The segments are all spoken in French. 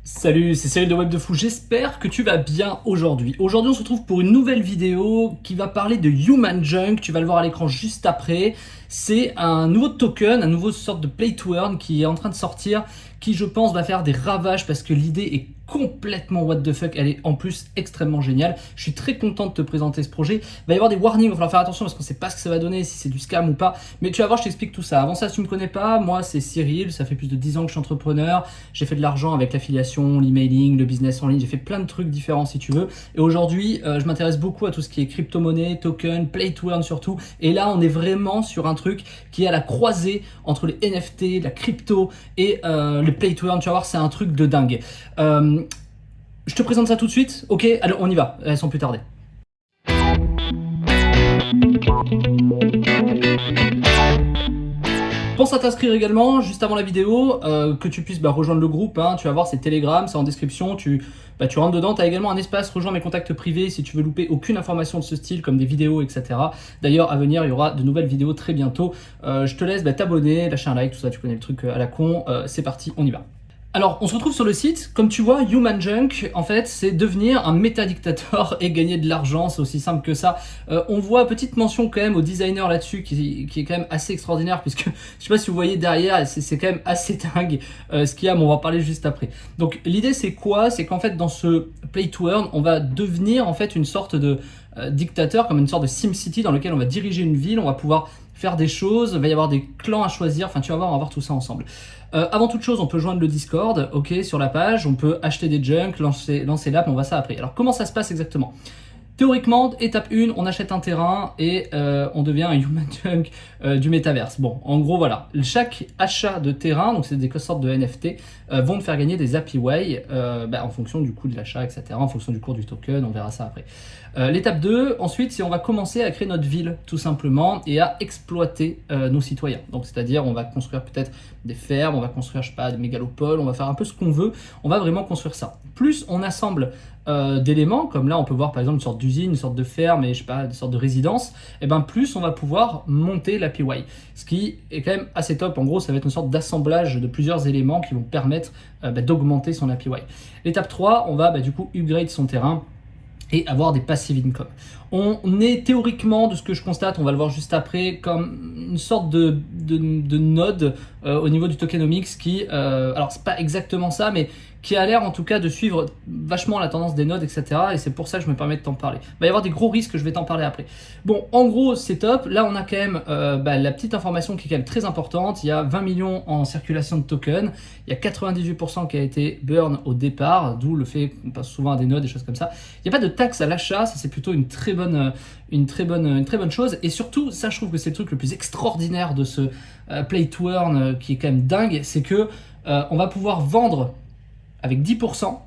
Salut, c'est Cyril de Web de Fou, j'espère que tu vas bien aujourd'hui. Aujourd'hui on se retrouve pour une nouvelle vidéo qui va parler de Human Junk, tu vas le voir à l'écran juste après. C'est un nouveau token, un nouveau sorte de play to earn qui est en train de sortir, qui je pense va faire des ravages parce que l'idée est complètement what the fuck, elle est en plus extrêmement géniale. Je suis très content de te présenter ce projet. Il va y avoir des warnings, il va falloir faire attention parce qu'on ne sait pas ce que ça va donner, si c'est du scam ou pas. Mais tu vas voir, je t'explique tout ça. Avant ça, si tu ne me connais pas, moi c'est Cyril, ça fait plus de 10 ans que je suis entrepreneur. J'ai fait de l'argent avec l'affiliation, l'emailing, le business en ligne, j'ai fait plein de trucs différents si tu veux. Et aujourd'hui, je m'intéresse beaucoup à tout ce qui est crypto-monnaie, token, play to earn surtout. Et là, on est vraiment sur un truc qui est à la croisée entre les NFT, la crypto et le play to earn. Tu vas voir, c'est un truc de dingue. Je te présente ça tout de suite. Ok, alors on y va, sans plus tarder. Pense à t'inscrire également juste avant la vidéo, que tu puisses rejoindre le groupe, hein. Tu vas voir, c'est Telegram, c'est en description, tu rentres dedans, tu as également un espace rejoins mes contacts privés si tu veux louper aucune information de ce style comme des vidéos, etc. D'ailleurs, à venir, il y aura de nouvelles vidéos très bientôt. Je te laisse t'abonner, lâcher un like, tout ça, tu connais le truc à la con. C'est parti, on y va. Alors, on se retrouve sur le site. Comme tu vois, Human Junk, en fait, c'est devenir un méta-dictateur et gagner de l'argent. C'est aussi simple que ça. On voit petite mention quand même au designer là-dessus qui est quand même assez extraordinaire puisque je sais pas si vous voyez derrière, c'est quand même assez dingue ce qu'il y a, mais on va en parler juste après. Donc, l'idée c'est quoi? C'est qu'en fait, dans ce play to earn, on va devenir en fait une sorte de dictateur, comme une sorte de SimCity dans lequel on va diriger une ville, on va pouvoir faire des choses, il va y avoir des clans à choisir, enfin tu vas voir, on va voir tout ça ensemble. Avant toute chose, on peut joindre le Discord, ok, sur la page, on peut acheter des junk, lancer l'app, on voit ça après. Alors comment ça se passe exactement? Théoriquement, étape 1, on achète un terrain et on devient un Human Junk du métaverse. Bon, en gros, voilà. Chaque achat de terrain, donc c'est des sortes de NFT, vont te faire gagner des APY en fonction du coût de l'achat, etc., en fonction du cours du token, on verra ça après. L'étape 2, ensuite, c'est on va commencer à créer notre ville, tout simplement, et à exploiter nos citoyens. Donc, c'est-à-dire, on va construire peut-être des fermes, on va construire, je sais pas, des mégalopoles, on va faire un peu ce qu'on veut, on va vraiment construire ça. Plus on assemble d'éléments, comme là on peut voir par exemple une sorte d'usine, une sorte de ferme et je sais pas, une sorte de résidence, et ben plus on va pouvoir monter l'APY. Ce qui est quand même assez top. En gros, ça va être une sorte d'assemblage de plusieurs éléments qui vont permettre d'augmenter son APY. L'étape 3, on va du coup upgrade son terrain et avoir des passive income. On est théoriquement, de ce que je constate, on va le voir juste après, comme une sorte de node au niveau du tokenomics qui, alors c'est pas exactement ça, mais qui a l'air en tout cas de suivre vachement la tendance des nodes, etc. Et c'est pour ça que je me permets de t'en parler. Il va y avoir des gros risques, je vais t'en parler après. Bon, en gros, c'est top. Là, on a quand même la petite information qui est quand même très importante. Il y a 20 millions en circulation de tokens. Il y a 98% qui a été burn au départ, d'où le fait qu'on passe souvent à des nodes, des choses comme ça. Il n'y a pas de taxe à l'achat, ça c'est plutôt une très bonne chose. Et surtout, ça je trouve que c'est le truc le plus extraordinaire de ce play to earn qui est quand même dingue, c'est que on va pouvoir vendre avec 10%,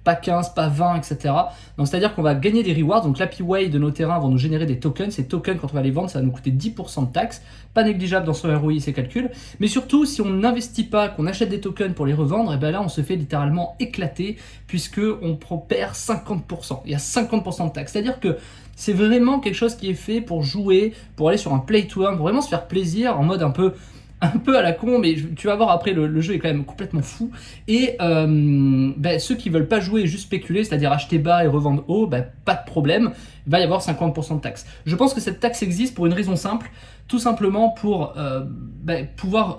pas 15, pas 20, etc. Donc c'est-à-dire qu'on va gagner des rewards, donc l'APY de nos terrains vont nous générer des tokens. Ces tokens, quand on va les vendre, ça va nous coûter 10% de taxes, pas négligeable dans son ROI, ces calculs. Mais surtout, si on n'investit pas, qu'on achète des tokens pour les revendre, et bien là on se fait littéralement éclater, puisque on perd 50%. Il y a 50% de taxes. C'est-à-dire que c'est vraiment quelque chose qui est fait pour jouer, pour aller sur un play to earn, pour vraiment se faire plaisir en mode un peu à la con, mais tu vas voir après, le jeu est quand même complètement fou. Et ceux qui veulent pas jouer et juste spéculer, c'est-à-dire acheter bas et revendre haut, pas de problème, il va y avoir 50% de taxe. Je pense que cette taxe existe pour une raison simple, tout simplement pour pouvoir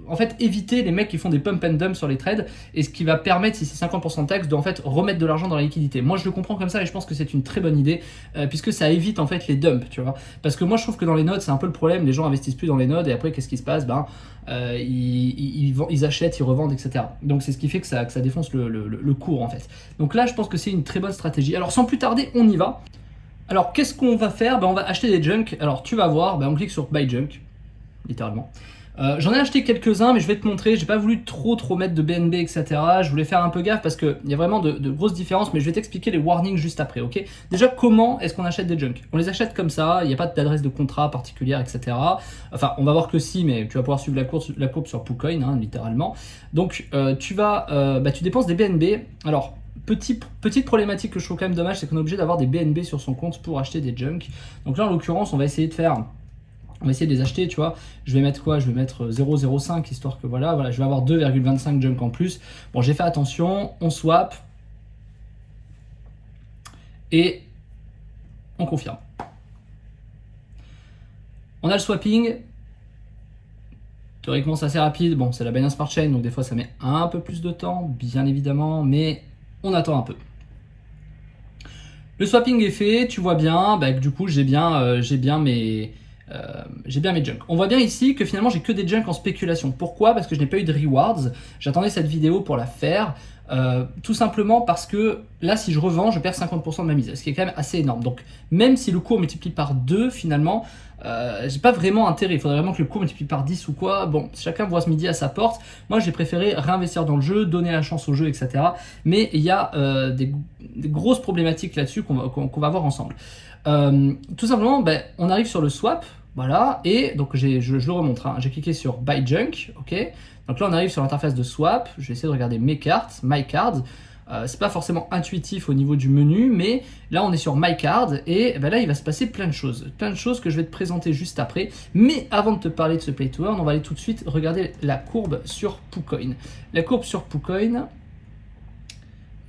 en fait éviter les mecs qui font des pump and dump sur les trades, et ce qui va permettre, si c'est 50% de taxe, de en fait remettre de l'argent dans la liquidité. Moi je le comprends comme ça et je pense que c'est une très bonne idée, puisque ça évite en fait les dumps, tu vois. Parce que moi je trouve que dans les nodes c'est un peu le problème, les gens investissent plus dans les nodes et après qu'est-ce qui se passe? Ils achètent, ils revendent, etc. Donc c'est ce qui fait que ça défonce le cours en fait. Donc là je pense que c'est une très bonne stratégie. Alors sans plus tarder, on y va. Alors qu'est-ce qu'on va faire? On va acheter des junk. Alors tu vas voir, on clique sur buy junk, littéralement. J'en ai acheté quelques-uns, mais je vais te montrer. J'ai pas voulu trop mettre de BNB, etc. Je voulais faire un peu gaffe parce qu'il y a vraiment de grosses différences, mais je vais t'expliquer les warnings juste après, ok? Déjà, comment est-ce qu'on achète des junk? On les achète comme ça, il n'y a pas d'adresse de contrat particulière, etc. Enfin, on va voir que si, mais tu vas pouvoir suivre la courbe sur PooCoin, hein, littéralement. Donc, tu dépenses des BNB. Alors, petite problématique que je trouve quand même dommage, c'est qu'on est obligé d'avoir des BNB sur son compte pour acheter des junk. Donc là, en l'occurrence, on va essayer de faire On va essayer de les acheter, tu vois. Je vais mettre quoi? Je vais mettre 0,05 histoire que voilà, je vais avoir 2,25 junk en plus. Bon, j'ai fait attention, on swap et on confirme. On a le swapping. Théoriquement, c'est assez rapide. Bon, c'est la Binance Smart Chain, donc des fois ça met un peu plus de temps, bien évidemment, mais on attend un peu. Le swapping est fait, tu vois bien, bah, du coup j'ai bien mes junks. On voit bien ici que finalement j'ai que des junks en spéculation. Pourquoi? Parce que je n'ai pas eu de rewards. J'attendais cette vidéo pour la faire. Tout simplement parce que là, si je revends, je perds 50% de ma mise, ce qui est quand même assez énorme. Donc, même si le cours multiplie par 2, finalement, j'ai pas vraiment intérêt. Il faudrait vraiment que le cours multiplie par 10 ou quoi. Bon, chacun voit ce midi à sa porte. Moi, j'ai préféré réinvestir dans le jeu, donner la chance au jeu, etc. Mais il y a des grosses problématiques là-dessus qu'on va voir ensemble. Tout simplement, ben, on arrive sur le swap. Voilà, et donc je le remontre, hein. J'ai cliqué sur Buy Junk, ok. Donc là on arrive sur l'interface de swap, je vais essayer de regarder mes cartes, My Card. C'est pas forcément intuitif au niveau du menu, mais là on est sur My Card, et ben là il va se passer plein de choses que je vais te présenter juste après. Mais avant de te parler de ce Play to Earn, on va aller tout de suite regarder la courbe sur PooCoin. La courbe sur PooCoin,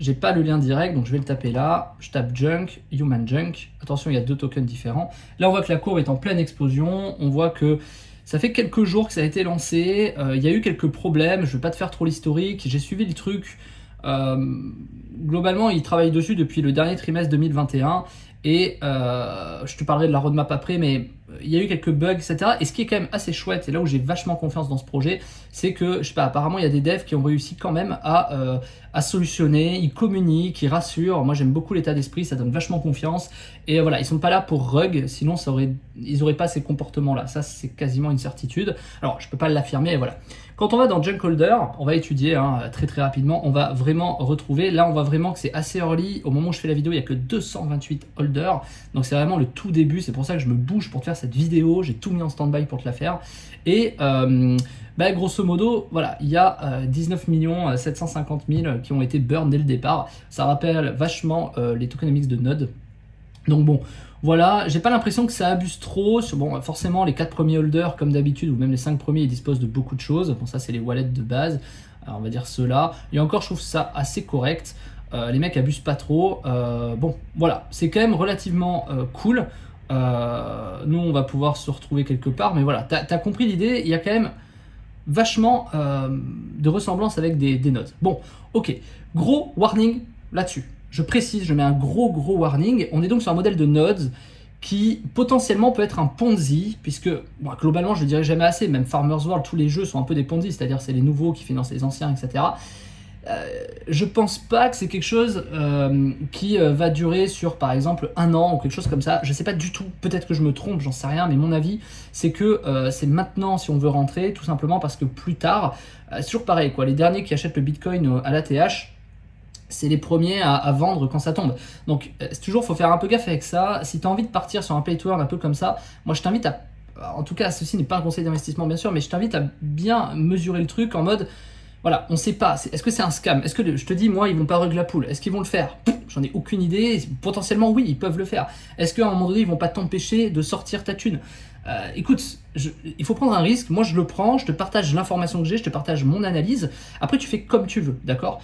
j'ai pas le lien direct, donc je vais le taper là. Je tape Junk, Human Junk. Attention, il y a 2 tokens différents. Là, on voit que la courbe est en pleine explosion. On voit que ça fait quelques jours que ça a été lancé. Il y a eu quelques problèmes. Je vais pas te faire trop l'historique. J'ai suivi le truc. Globalement, ils travaillent dessus depuis le dernier trimestre 2021. Et je te parlerai de la roadmap après, mais il y a eu quelques bugs, etc. Et ce qui est quand même assez chouette, et là où j'ai vachement confiance dans ce projet, c'est que, je sais pas, apparemment il y a des devs qui ont réussi quand même à solutionner, ils communiquent, ils rassurent. Moi j'aime beaucoup l'état d'esprit, ça donne vachement confiance. Et voilà, ils sont pas là pour rug, sinon ils auraient pas ces comportements-là. Ça c'est quasiment une certitude. Alors je peux pas l'affirmer, voilà. Quand on va dans Junk Holder, on va étudier très très rapidement, on va vraiment retrouver, là on voit vraiment que c'est assez early, au moment où je fais la vidéo il n'y a que 228 holders, donc c'est vraiment le tout début, c'est pour ça que je me bouge pour te faire cette vidéo, j'ai tout mis en stand-by pour te la faire, et bah, grosso modo, voilà, il y a 19 750 000 qui ont été burn dès le départ, ça rappelle vachement les tokenomics de Node, donc bon, voilà, j'ai pas l'impression que ça abuse trop. Bon, forcément, les 4 premiers holders, comme d'habitude, ou même les 5 premiers, ils disposent de beaucoup de choses. Bon, ça, c'est les wallets de base. Alors, on va dire ceux-là. Et encore, je trouve ça assez correct. Les mecs abusent pas trop. Bon, voilà, c'est quand même relativement cool. Nous, on va pouvoir se retrouver quelque part. Mais voilà, t'as compris l'idée. Il y a quand même vachement de ressemblance avec des notes. Bon, ok. Gros warning là-dessus. Je précise, je mets un gros warning. On est donc sur un modèle de nodes qui potentiellement peut être un Ponzi, puisque bon, globalement je ne dirais jamais assez, même Farmers World, tous les jeux sont un peu des Ponzi, c'est-à-dire c'est les nouveaux qui financent les anciens, etc. Je pense pas que c'est quelque chose qui va durer sur par exemple 1 an ou quelque chose comme ça. Je sais pas du tout, peut-être que je me trompe, j'en sais rien, mais mon avis c'est que c'est maintenant si on veut rentrer, tout simplement parce que plus tard, c'est toujours pareil quoi, les derniers qui achètent le Bitcoin à l'ATH, c'est les premiers à vendre quand ça tombe. Donc toujours, faut faire un peu gaffe avec ça. Si tu as envie de partir sur un play to earn un peu comme ça, moi je t'invite à, en tout cas ceci n'est pas un conseil d'investissement bien sûr, mais je t'invite à bien mesurer le truc en mode, voilà, on sait pas, est-ce que c'est un scam? Est-ce que, je te dis, moi, ils vont pas rug la poule? Est-ce qu'ils vont le faire? J'en ai aucune idée, potentiellement oui, ils peuvent le faire. Est-ce qu'à un moment donné, ils vont pas t'empêcher de sortir ta thune? Écoute, il faut prendre un risque, moi je le prends, je te partage l'information que j'ai, je te partage mon analyse, après tu fais comme tu veux, d'accord?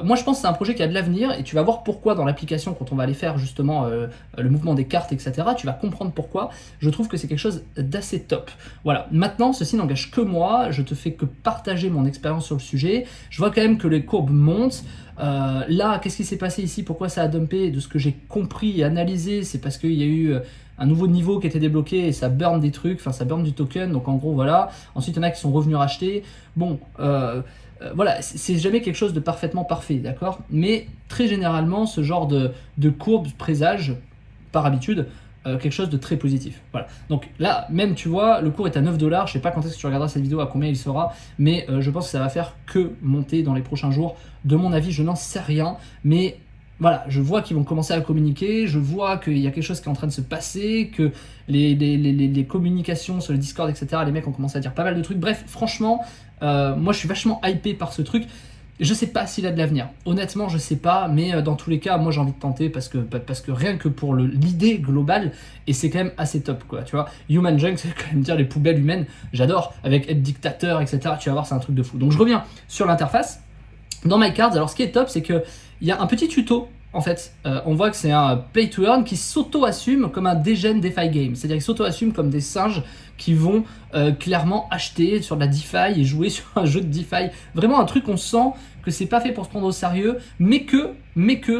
Moi je pense que c'est un projet qui a de l'avenir et tu vas voir pourquoi dans l'application quand on va aller faire justement le mouvement des cartes, etc. Tu vas comprendre pourquoi, je trouve que c'est quelque chose d'assez top. Voilà, maintenant ceci n'engage que moi, je te fais que partager mon expérience sur le sujet, je vois quand même que les courbes montent. Là, qu'est-ce qui s'est passé ici? Pourquoi ça a dumpé? De ce que j'ai compris et analysé, c'est parce qu'il y a eu un nouveau niveau qui était débloqué et ça burn des trucs, enfin ça burn du token, donc en gros voilà. Ensuite il y en a qui sont revenus racheter. Bon, voilà, c'est jamais quelque chose de parfaitement parfait, d'accord? Mais très généralement, ce genre de courbe présage, par habitude, quelque chose de très positif. Voilà. Donc là, même tu vois, le cours est à 9 $. Je sais pas quand est-ce que tu regarderas cette vidéo, à combien il sera, mais je pense que ça va faire que monter dans les prochains jours. De mon avis, je n'en sais rien, mais voilà, je vois qu'ils vont commencer à communiquer, je vois qu'il y a quelque chose qui est en train de se passer, que les communications sur le Discord, etc., les mecs ont commencé à dire pas mal de trucs. Bref, franchement, moi je suis vachement hypé par ce truc. Je sais pas s'il a de l'avenir. Honnêtement, je sais pas, mais dans tous les cas, moi j'ai envie de tenter parce que rien que pour l'idée globale, et c'est quand même assez top, quoi. Tu vois, Human Junk, c'est quand même dire les poubelles humaines. J'adore, avec être dictateur, etc. Tu vas voir, c'est un truc de fou. Donc je reviens sur l'interface. Dans My Cards, alors ce qui est top, c'est que il y a un petit tuto. En fait, on voit que c'est un play to earn qui s'auto-assume comme un degen DeFi game. C'est-à-dire qu'ils s'auto-assument comme des singes qui vont clairement acheter sur de la DeFi et jouer sur un jeu de DeFi. Vraiment un truc, on sent que c'est pas fait pour se prendre au sérieux, mais que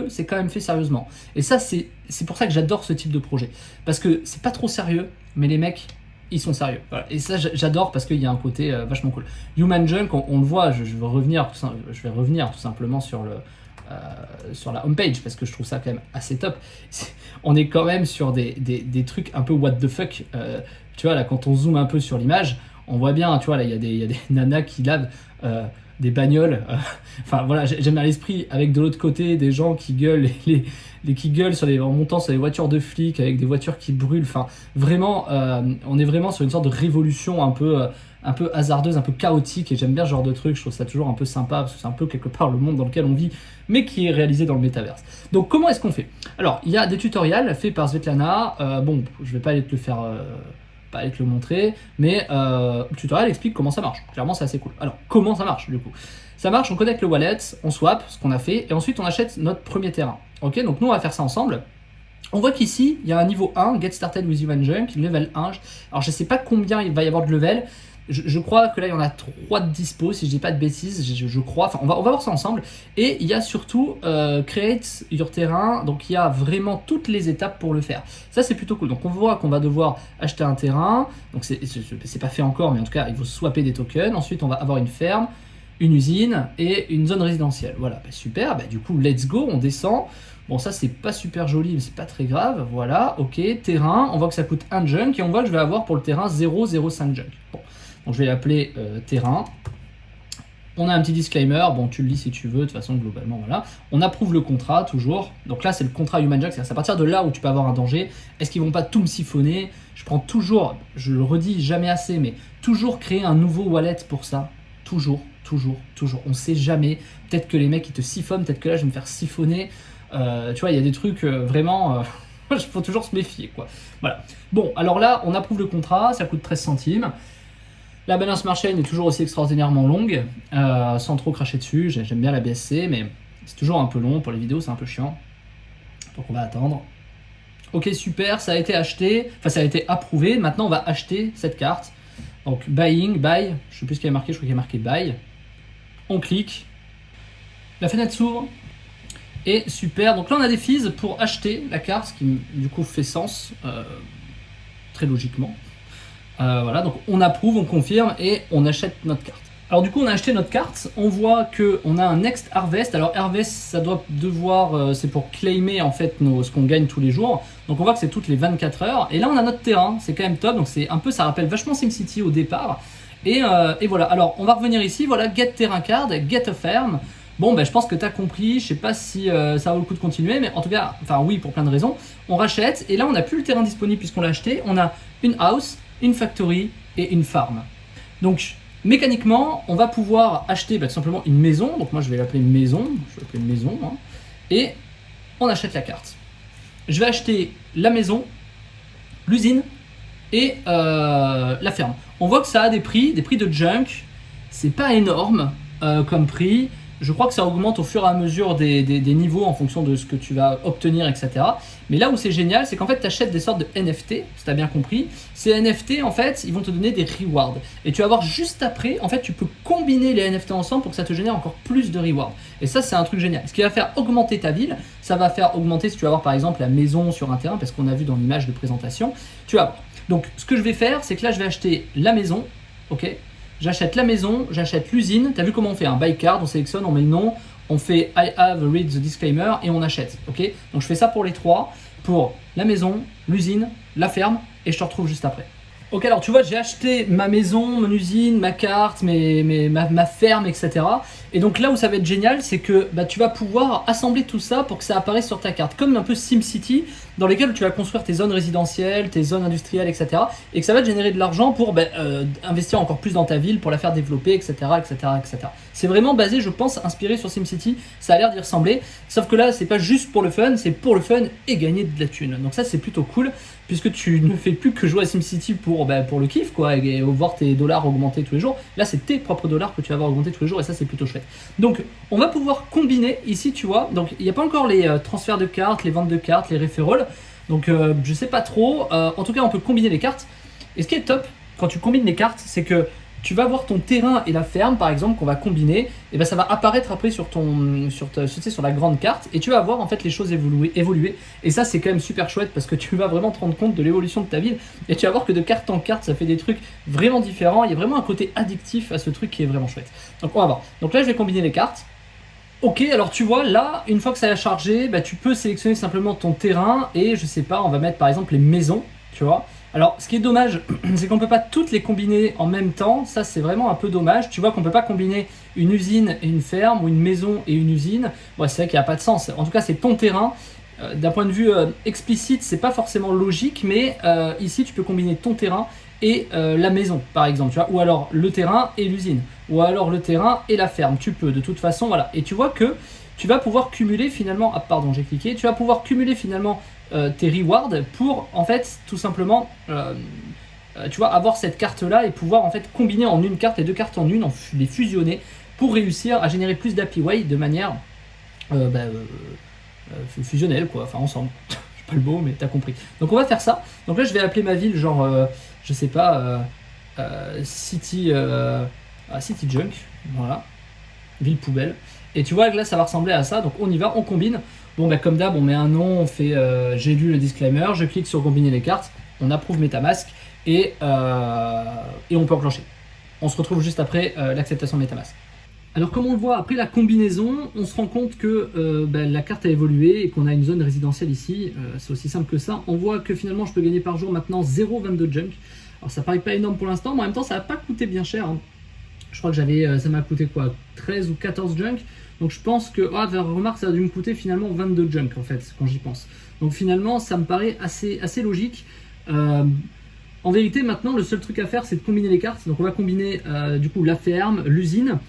c'est quand même fait sérieusement. Et ça, c'est pour ça que j'adore ce type de projet. Parce que c'est pas trop sérieux, mais les mecs, ils sont sérieux. Voilà. Et ça, j'adore parce qu'il y a un côté vachement cool. Human Junk, on le voit, je vais revenir tout simplement sur la homepage parce que je trouve ça quand même assez top. On est quand même sur des trucs un peu what the fuck. Tu vois, là, quand on zoome un peu sur l'image, on voit bien, tu vois, là, il y a des nanas qui lavent des bagnoles. Enfin, voilà, j'aime bien l'esprit avec de l'autre côté des gens qui gueulent, qui gueulent en montant sur les voitures de flics avec des voitures qui brûlent. Enfin, vraiment, on est vraiment sur une sorte de révolution un peu hasardeuse, un peu chaotique, et j'aime bien ce genre de truc. Je trouve ça toujours un peu sympa parce que c'est un peu quelque part le monde dans lequel on vit, mais qui est réalisé dans le métaverse. Donc comment est-ce qu'on fait? Alors, il y a des tutoriels faits par Svetlana. Bon, je vais pas aller te le faire, pas aller te le montrer, mais le tutoriel explique comment ça marche. Clairement, c'est assez cool. Alors, comment ça marche du coup? Ça marche, on connecte le wallet, on swap, ce qu'on a fait, et ensuite on achète notre premier terrain. Ok, donc nous on va faire ça ensemble. On voit qu'ici, il y a un niveau 1, Get Started with Human Junk, level 1. Alors je sais pas combien il va y avoir de level. Je crois que là il y en a 3 de dispo, si je dis pas de bêtises, je crois. Enfin, on va voir ça ensemble. Et il y a surtout Create Your Terrain, donc il y a vraiment toutes les étapes pour le faire. Ça c'est plutôt cool. Donc on voit qu'on va devoir acheter un terrain. Donc c'est pas fait encore, mais en tout cas il faut swapper des tokens. Ensuite on va avoir une ferme, une usine et une zone résidentielle. Voilà, bah super, bah du coup let's go, on descend. Bon, ça c'est pas super joli, mais c'est pas très grave. Voilà, ok, terrain, on voit que ça coûte 1 junk et on voit que je vais avoir pour le terrain 0,05 junk. Bon, donc je vais l'appeler terrain. On a un petit disclaimer, bon tu le lis si tu veux, de toute façon globalement voilà. On approuve le contrat toujours, donc là c'est le contrat Human Junk, c'est à partir de là où tu peux avoir un danger. Est-ce qu'ils vont pas tout me siphonner? Je prends toujours, je le redis jamais assez, mais toujours créer un nouveau wallet pour ça. Toujours. On sait jamais. Peut-être que les mecs ils te siphonnent, peut-être que là je vais me faire siphonner. Tu vois, il y a des trucs vraiment. Il faut toujours se méfier, quoi. Voilà. Bon, alors là, on approuve le contrat, ça coûte 13 centimes. La balance marchain est toujours aussi extraordinairement longue, sans trop cracher dessus. J'aime bien la BSC, mais c'est toujours un peu long. Pour les vidéos, c'est un peu chiant. Donc on va attendre. Ok, super, ça a été acheté. Enfin, ça a été approuvé. Maintenant, on va acheter cette carte. Donc, buy. Je sais plus ce qu'il y a marqué, je crois qu'il y a marqué buy. On clique. La fenêtre s'ouvre. Et super, donc là on a des fees pour acheter la carte, ce qui du coup fait sens, très logiquement. Voilà, donc on approuve, on confirme et on achète notre carte. Alors du coup on a acheté notre carte, on voit qu'on a un Next Harvest. Alors Harvest, ça doit devoir, c'est pour claimer en fait ce qu'on gagne tous les jours. Donc on voit que c'est toutes les 24 heures. Et là on a notre terrain, c'est quand même top, donc c'est un peu, ça rappelle vachement SimCity au départ. Et voilà, alors on va revenir ici, voilà, Get Terrain Card, Get a Ferm. Bon, ben, je pense que tu as compris, je sais pas si ça vaut le coup de continuer, mais en tout cas, enfin oui, pour plein de raisons. On rachète, et là on n'a plus le terrain disponible puisqu'on l'a acheté. On a une house, une factory et une farm. Donc, mécaniquement, on va pouvoir acheter tout simplement une maison. Donc moi je vais l'appeler maison, hein, et on achète la carte. Je vais acheter la maison, l'usine et la ferme. On voit que ça a des prix de junk. C'est pas énorme comme prix. Je crois que ça augmente au fur et à mesure des niveaux en fonction de ce que tu vas obtenir, etc. Mais là où c'est génial, c'est qu'en fait, tu achètes des sortes de NFT, si tu as bien compris. Ces NFT, en fait, ils vont te donner des rewards. Et tu vas voir juste après, en fait, tu peux combiner les NFT ensemble pour que ça te génère encore plus de rewards. Et ça, c'est un truc génial. Ce qui va faire augmenter ta ville, ça va faire augmenter, si tu vas avoir par exemple la maison sur un terrain, parce qu'on a vu dans l'image de présentation, tu vas voir. Donc, ce que je vais faire, c'est que là, je vais acheter la maison, ok ? J'achète la maison, j'achète l'usine. Tu as vu comment on fait un buy card, on sélectionne, on met le nom, on fait I have read the disclaimer et on achète. Ok, donc je fais ça pour les trois, pour la maison, l'usine, la ferme et je te retrouve juste après. Ok, alors tu vois, j'ai acheté ma maison, mon usine, ma carte, ma ferme, etc. Et donc là où ça va être génial, c'est que bah, tu vas pouvoir assembler tout ça pour que ça apparaisse sur ta carte, comme un peu SimCity, dans lesquels tu vas construire tes zones résidentielles, tes zones industrielles, etc. Et que ça va te générer de l'argent pour investir encore plus dans ta ville, pour la faire développer, etc. etc., etc. C'est vraiment basé, je pense, inspiré sur SimCity, ça a l'air d'y ressembler, sauf que là, c'est pas juste pour le fun, c'est pour le fun et gagner de la thune. Donc ça, c'est plutôt cool, puisque tu ne fais plus que jouer à SimCity pour le kiff, quoi, et voir tes dollars augmenter tous les jours. Là, c'est tes propres dollars que tu vas voir augmenter tous les jours, et ça, c'est plutôt chouette. Donc, on va pouvoir combiner ici, tu vois. Donc, il n'y a pas encore les transferts de cartes, les ventes de cartes, les referrals. Donc, je sais pas trop. En tout cas, on peut combiner les cartes. Et ce qui est top quand tu combines les cartes, c'est que tu vas voir ton terrain et la ferme, par exemple, qu'on va combiner. Et ben, ça va apparaître après sur la grande carte. Et tu vas voir en fait les choses évoluer. Et ça, c'est quand même super chouette parce que tu vas vraiment te rendre compte de l'évolution de ta ville. Et tu vas voir que de carte en carte, ça fait des trucs vraiment différents. Il y a vraiment un côté addictif à ce truc qui est vraiment chouette. Donc, on va voir. Donc là, je vais combiner les cartes. Ok, alors tu vois, là, une fois que ça a chargé, bah, tu peux sélectionner simplement ton terrain et je sais pas, on va mettre par exemple les maisons, tu vois. Alors, ce qui est dommage, c'est qu'on peut pas toutes les combiner en même temps, ça c'est vraiment un peu dommage. Tu vois qu'on peut pas combiner une usine et une ferme ou une maison et une usine. Ouais, c'est vrai qu'il n'y a pas de sens. En tout cas, c'est ton terrain. D'un point de vue explicite, c'est pas forcément logique, mais ici tu peux combiner ton terrain et la maison, par exemple, tu vois, ou alors le terrain et l'usine, ou alors le terrain et la ferme. Tu peux, de toute façon, voilà. Et tu vois que tu vas pouvoir cumuler finalement. Ah, pardon, j'ai cliqué. Tu vas pouvoir cumuler finalement tes rewards pour en fait tout simplement. Tu vois, avoir cette carte là et pouvoir en fait combiner en une carte les deux cartes en une, les fusionner pour réussir à générer plus d'Happy Way de manière fusionnelle, quoi, enfin ensemble. Je sais pas le mot, mais t'as compris. Donc on va faire ça. Donc là, je vais appeler ma ville genre, je sais pas, City Junk, voilà, ville poubelle. Et tu vois que là, ça va ressembler à ça. Donc on y va, on combine. Bon, bah comme d'hab, on met un nom, on fait, j'ai lu le disclaimer, je clique sur combiner les cartes, on approuve MetaMask et on peut enclencher. On se retrouve juste après l'acceptation de MetaMask. Alors comme on le voit, après la combinaison, on se rend compte que la carte a évolué et qu'on a une zone résidentielle ici. C'est aussi simple que ça. On voit que finalement, je peux gagner par jour maintenant 0,22 junk. Alors ça paraît pas énorme pour l'instant, mais en même temps, ça n'a pas coûté bien cher. Hein. Je crois que ça m'a coûté quoi, 13 ou 14 junk. Donc je pense que, remarque, ça a dû me coûter finalement 22 junk en fait, quand j'y pense. Donc finalement, ça me paraît assez logique. En vérité, maintenant, le seul truc à faire, c'est de combiner les cartes. Donc on va combiner du coup la ferme, l'usine.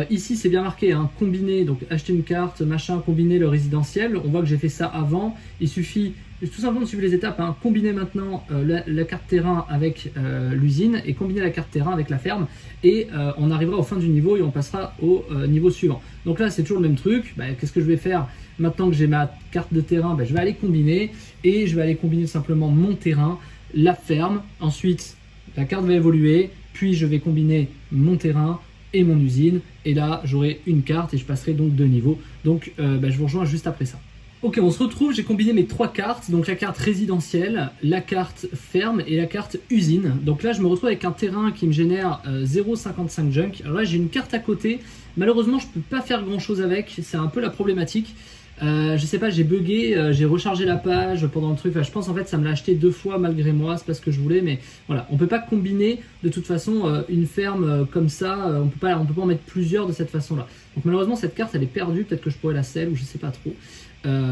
Ici c'est bien marqué, hein, combiner, donc acheter une carte, machin, combiner le résidentiel. On voit que j'ai fait ça avant. Il suffit tout simplement de suivre les étapes, hein. Combiner maintenant la carte terrain avec l'usine et combiner la carte terrain avec la ferme. Et on arrivera au fin du niveau et on passera au niveau suivant. Donc là c'est toujours le même truc. Qu'est-ce que je vais faire maintenant que j'ai ma carte de terrain? Je vais aller combiner et je vais aller combiner simplement mon terrain, la ferme. Ensuite la carte va évoluer, puis je vais combiner mon terrain et mon usine, et là j'aurai une carte et je passerai donc 2 niveaux. Donc je vous rejoins juste après ça. Ok, on se retrouve, j'ai combiné mes 3 cartes, donc la carte résidentielle, la carte ferme et la carte usine. Donc là je me retrouve avec un terrain qui me génère 0,55 junk. Alors là j'ai une carte à côté, malheureusement je peux pas faire grand chose avec, c'est un peu la problématique. Je sais pas, j'ai bugué, j'ai rechargé la page pendant le truc, je pense en fait ça me l'a acheté 2 fois malgré moi, c'est pas ce que je voulais, mais voilà, on peut pas combiner de toute façon une ferme comme ça, on peut pas en mettre plusieurs de cette façon là. Donc malheureusement cette carte elle est perdue, peut-être que je pourrais la sell ou je sais pas trop.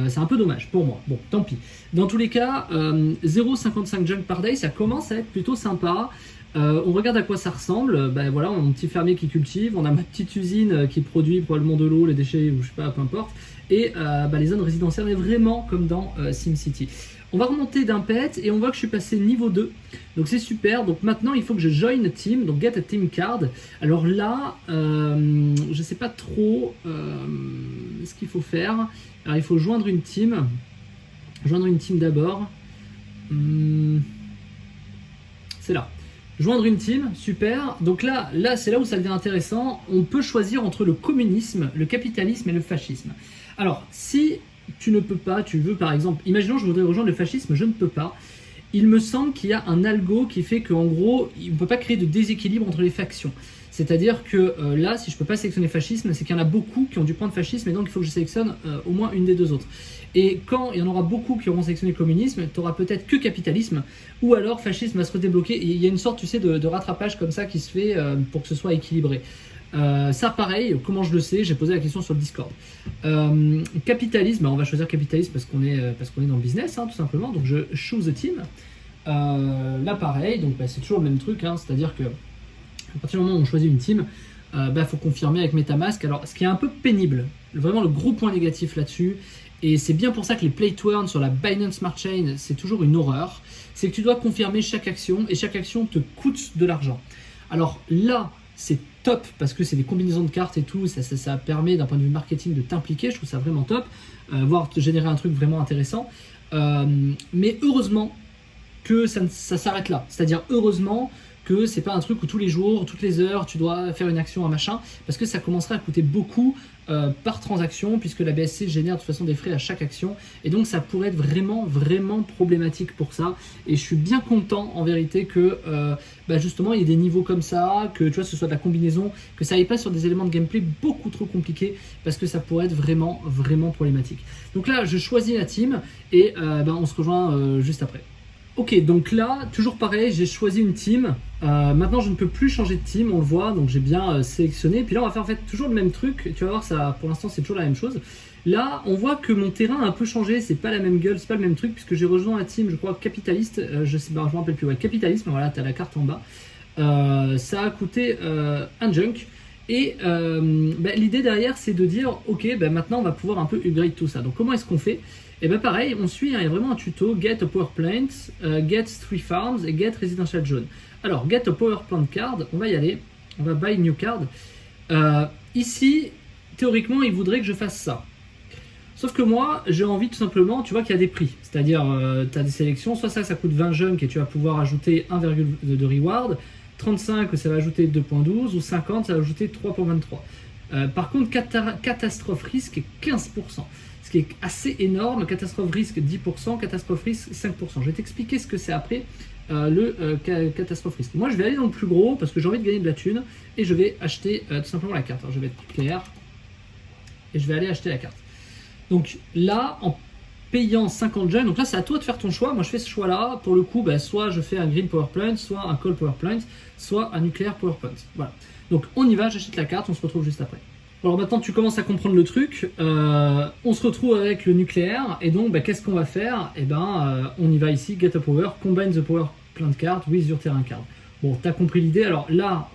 C'est un peu dommage pour moi, bon tant pis. Dans tous les cas, 0,55 junk par day, ça commence à être plutôt sympa. On regarde à quoi ça ressemble. Voilà, on a mon petit fermier qui cultive, on a ma petite usine qui produit probablement de l'eau, les déchets ou je sais pas, peu importe. Et les zones résidentielles, mais vraiment comme dans SimCity. On va remonter d'un pet et on voit que je suis passé niveau 2. Donc c'est super. Donc maintenant il faut que je join a team, donc get a team card. Alors là, je sais pas trop ce qu'il faut faire. Alors il faut joindre une team. Joindre une team d'abord. C'est là. Joindre une team, super. Donc là c'est là où ça devient intéressant. On peut choisir entre le communisme, le capitalisme et le fascisme. Alors, si tu ne peux pas, tu veux par exemple, imaginons je voudrais rejoindre le fascisme, je ne peux pas. Il me semble qu'il y a un algo qui fait qu'en gros, il ne peut pas créer de déséquilibre entre les factions. C'est-à-dire que là, si je ne peux pas sélectionner fascisme, c'est qu'il y en a beaucoup qui ont du point de fascisme et donc il faut que je sélectionne au moins une des deux autres. Et quand il y en aura beaucoup qui auront sélectionné communisme, tu auras peut-être que capitalisme ou alors fascisme va se redébloquer. Et il y a une sorte, tu sais, de rattrapage comme ça qui se fait pour que ce soit équilibré. Ça pareil, comment je le sais? J'ai posé la question sur le Discord. Capitalisme, on va choisir capitalisme parce qu'on est dans le business, hein, tout simplement. Donc je choose a team. Là pareil, donc c'est toujours le même truc, hein, c'est-à-dire que à partir du moment où on choisit une team, faut confirmer avec MetaMask. Alors ce qui est un peu pénible, vraiment le gros point négatif là-dessus, et c'est bien pour ça que les play to earn sur la Binance Smart Chain, c'est toujours une horreur, c'est que tu dois confirmer chaque action, et chaque action te coûte de l'argent. Alors là, c'est top, parce que c'est des combinaisons de cartes et tout, ça permet d'un point de vue marketing de t'impliquer, je trouve ça vraiment top, voire te générer un truc vraiment intéressant. Mais heureusement que ça s'arrête là, c'est-à-dire heureusement que c'est pas un truc où tous les jours, toutes les heures, tu dois faire une action, un machin, parce que ça commencerait à coûter beaucoup par transaction, puisque la BSC génère de toute façon des frais à chaque action, et donc ça pourrait être vraiment, vraiment problématique pour ça, et je suis bien content en vérité que justement il y ait des niveaux comme ça, que tu vois, ce soit de la combinaison, que ça aille pas sur des éléments de gameplay beaucoup trop compliqués, parce que ça pourrait être vraiment, vraiment problématique. Donc là, je choisis la team, et on se rejoint juste après. Ok, donc là, toujours pareil, j'ai choisi une team. Maintenant, je ne peux plus changer de team, on le voit, donc j'ai bien sélectionné. Puis là, on va faire en fait toujours le même truc. Tu vas voir, ça, pour l'instant, c'est toujours la même chose. Là, on voit que mon terrain a un peu changé. C'est pas la même gueule, c'est pas le même truc, puisque j'ai rejoint la team, je crois, capitaliste. Je me rappelle plus. Ouais, capitalisme. Voilà, t'as la carte en bas. Ça a coûté un junk. Et l'idée derrière, c'est de dire, ok, maintenant, on va pouvoir un peu upgrade tout ça. Donc, comment est-ce qu'on fait? Et pareil, on suit, hein, il y a vraiment un tuto, get a power plant, get 3 farms et get residential zone. Alors, get a power plant card, on va y aller, on va buy new card. Ici, théoriquement, il voudrait que je fasse ça. Sauf que moi, j'ai envie tout simplement, tu vois qu'il y a des prix. C'est-à-dire, tu as des sélections, soit ça coûte 20 junk et tu vas pouvoir ajouter 1,2 de reward, 35 ça va ajouter 2.12 ou 50 ça va ajouter 3.23. Par contre, catastrophe risque est 15%. Ce qui est assez énorme, catastrophe risque 10%, catastrophe risque 5%. Je vais t'expliquer ce que c'est après catastrophe risque. Moi je vais aller dans le plus gros parce que j'ai envie de gagner de la thune et je vais acheter tout simplement la carte. Alors je vais être clair et je vais aller acheter la carte. Donc là, en payant 50 jeunes, donc là c'est à toi de faire ton choix. Moi je fais ce choix là, pour le coup, soit je fais un green power plant, soit un coal power plant, soit un nucléaire power plant. Voilà. Donc on y va, j'achète la carte, on se retrouve juste après. Alors maintenant tu commences à comprendre le truc, on se retrouve avec le nucléaire et donc qu'est-ce qu'on va faire? On y va ici, get a power, combine the power plant card with your terrain card. Bon, t'as compris l'idée. Alors là,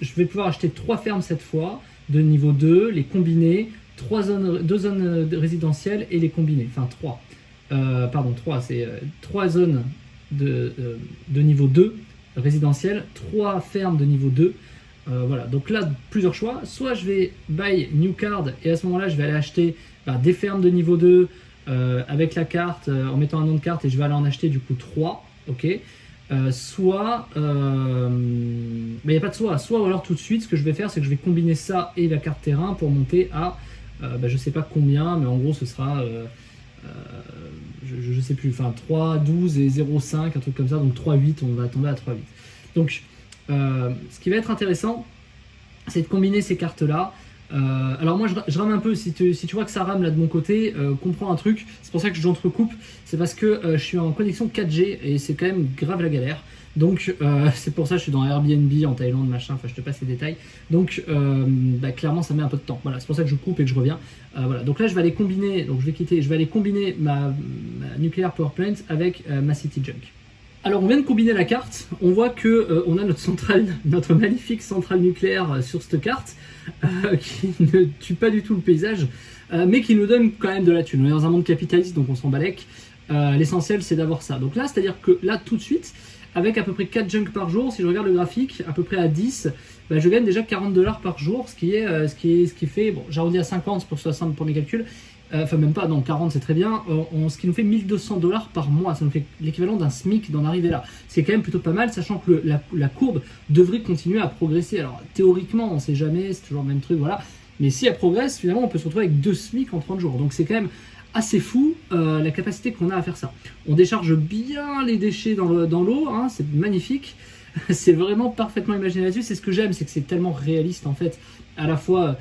je vais pouvoir acheter 3 fermes cette fois, de niveau 2, les combiner, 2 zones résidentielles et les combiner, enfin 3. 3, c'est 3 zones de niveau 2 résidentielles, 3 fermes de niveau 2. Voilà, donc là, plusieurs choix. Soit je vais buy new card et à ce moment-là, je vais aller acheter des fermes de niveau 2 avec la carte, en mettant un nom de carte et je vais aller en acheter du coup 3. Ok. Soit, il n'y a pas de soit ou alors tout de suite, ce que je vais faire, c'est que je vais combiner ça et la carte terrain pour monter à, je sais pas combien, mais en gros, ce sera, je sais plus, enfin 3, 12 et 0,5, un truc comme ça, donc 3, 8, on va tomber à 3, 8. Donc, ce qui va être intéressant, c'est de combiner ces cartes-là. Alors moi je rame un peu, si tu vois que ça rame là de mon côté, comprends un truc, c'est pour ça que j'entrecoupe, c'est parce que je suis en connexion 4G et c'est quand même grave la galère. Donc c'est pour ça que je suis dans Airbnb en Thaïlande, machin, enfin je te passe les détails. Donc clairement ça met un peu de temps. Voilà, c'est pour ça que je coupe et que je reviens. Voilà, donc là je vais aller combiner, ma nucléaire power plant avec ma city junk. Alors on vient de combiner la carte, on voit que on a notre magnifique centrale nucléaire sur cette carte qui ne tue pas du tout le paysage, mais qui nous donne quand même de la thune. On est dans un monde capitaliste donc on s'en balèque. L'essentiel c'est d'avoir ça. Donc là c'est à dire que là tout de suite, avec à peu près 4 junk par jour, si je regarde le graphique, à peu près à 10, je gagne déjà $40 par jour, ce qui fait, bon j'arrondis à 50 pour que ce soit simple pour mes calculs. Enfin même pas, non 40 c'est très bien, ce qui nous fait $1 200 par mois, ça nous fait l'équivalent d'un SMIC d'en arriver là. C'est quand même plutôt pas mal, sachant que la courbe devrait continuer à progresser. Alors théoriquement on sait jamais, c'est toujours le même truc, voilà. Mais si elle progresse, finalement on peut se retrouver avec 2 SMIC en 30 jours. Donc c'est quand même assez fou la capacité qu'on a à faire ça. On décharge bien les déchets dans l'eau, hein, c'est magnifique. C'est vraiment parfaitement imaginé là-dessus. C'est ce que j'aime, c'est que c'est tellement réaliste en fait. À la fois...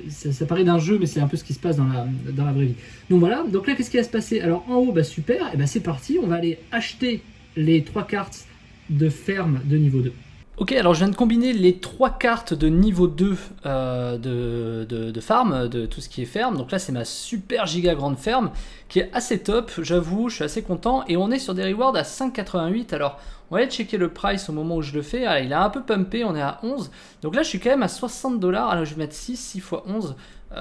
ça paraît d'un jeu mais c'est un peu ce qui se passe dans la vraie vie. Donc voilà, donc là qu'est-ce qui va se passer? Alors en haut, super, et c'est parti, on va aller acheter les 3 cartes de ferme de niveau 2. Ok, alors je viens de combiner les 3 cartes de niveau 2 de farm, de tout ce qui est ferme. Donc là, c'est ma super giga grande ferme qui est assez top, j'avoue, je suis assez content. Et on est sur des rewards à 5,88. Alors, on va aller checker le price au moment où je le fais. Ah, il a un peu pumpé, on est à 11. Donc là, je suis quand même à 60 $. Alors, je vais mettre 6 fois 11.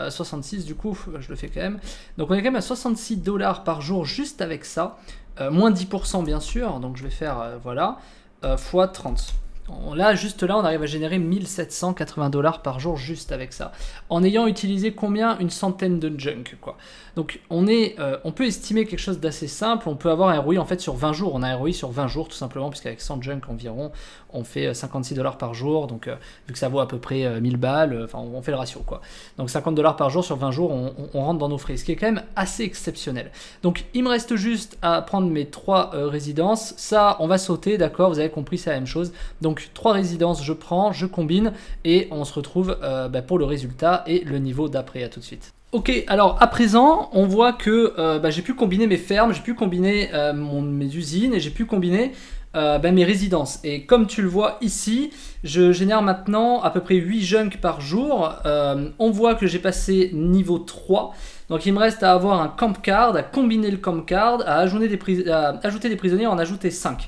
66 du coup, je le fais quand même. Donc on est quand même à 66 $ par jour juste avec ça. Moins 10% bien sûr, donc je vais faire, voilà, fois 30. Là, juste là, on arrive à générer 1780 $ par jour juste avec ça. En ayant utilisé combien? Une centaine de junk, quoi. Donc, on peut estimer quelque chose d'assez simple. On peut avoir un ROI en fait sur 20 jours. On a un ROI sur 20 jours tout simplement, puisqu'avec 100 junk environ, on fait 56 $ par jour. Donc, vu que ça vaut à peu près 1000 balles, enfin, on fait le ratio, quoi. Donc, 50 $ par jour sur 20 jours, on rentre dans nos frais, ce qui est quand même assez exceptionnel. Donc, il me reste juste à prendre mes 3 résidences. Ça, on va sauter, d'accord? Vous avez compris, c'est la même chose. Donc 3 résidences, je prends, je combine et on se retrouve pour le résultat et le niveau d'après. À tout de suite. Ok, alors à présent, on voit que j'ai pu combiner mes fermes, j'ai pu combiner mes usines et j'ai pu combiner mes résidences. Et comme tu le vois ici, je génère maintenant à peu près 8 junk par jour. On voit que j'ai passé niveau 3. Donc il me reste à avoir un camp card, à combiner le camp card, à ajouter des prisonniers, à en ajouter 5.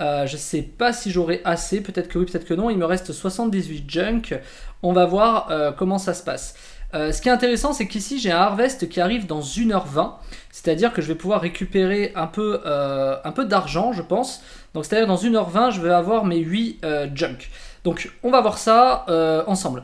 Je sais pas si j'aurai assez, peut-être que oui, peut-être que non. Il me reste 78 junk. On va voir comment ça se passe. Ce qui est intéressant, c'est qu'ici j'ai un harvest qui arrive dans 1h20, c'est-à-dire que je vais pouvoir récupérer un peu d'argent, je pense. Donc c'est-à-dire dans 1h20, je vais avoir mes 8 junk. Donc on va voir ça ensemble.